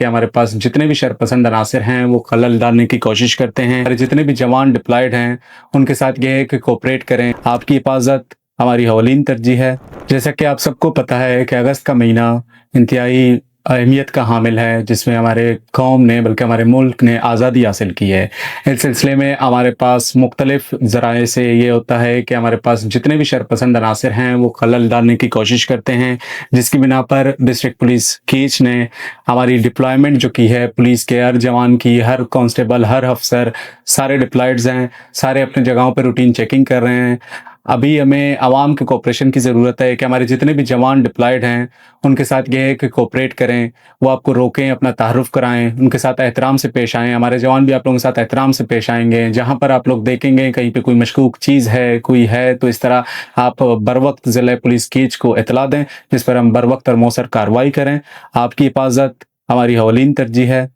کہ ہمارے پاس جتنے بھی شرپسند عناصر ہیں وہ خلل ڈالنے کی کوشش کرتے ہیں، اور جتنے بھی جوان ڈپلائیڈ ہیں ان کے ساتھ یہ ہے کہ کوپریٹ کریں۔ آپ کی حفاظت ہماری اولین ترجیح ہے۔ جیسا کہ آپ سب کو پتہ ہے کہ اگست کا مہینہ انتہائی اہمیت کا حامل ہے، جس میں ہمارے قوم نے بلکہ ہمارے ملک نے آزادی حاصل کی ہے۔ اس سلسلے میں ہمارے پاس مختلف ذرائع سے یہ ہوتا ہے کہ ہمارے پاس جتنے بھی شرپسند عناصر ہیں وہ خلل ڈالنے کی کوشش کرتے ہیں، جس کی بنا پر ڈسٹرکٹ پولیس کیچ نے ہماری ڈپلائمنٹ جو کی ہے، پولیس کے ہر جوان کی، ہر کانسٹیبل، ہر افسر، سارے ڈپلائڈز ہیں، سارے اپنے جگہوں پہ روٹین چیکنگ کر رہے ہیں۔ ابھی ہمیں عوام کے کوپریشن کی ضرورت ہے کہ ہمارے جتنے بھی جوان ڈپلائیڈ ہیں ان کے ساتھ یہ ہے کہ کوپریٹ کریں، وہ آپ کو روکیں، اپنا تعارف کرائیں، ان کے ساتھ احترام سے پیش آئیں۔ ہمارے جوان بھی آپ لوگوں کے ساتھ احترام سے پیش آئیں گے۔ جہاں پر آپ لوگ دیکھیں گے کہیں پہ کوئی مشکوک چیز ہے، کوئی ہے، تو اس طرح آپ بروقت ضلع پولیس کیچ کو اطلاع دیں، جس پر ہم بروقت اور مؤثر کارروائی کریں۔ آپ کی حفاظت ہماری اولین ترجیح ہے۔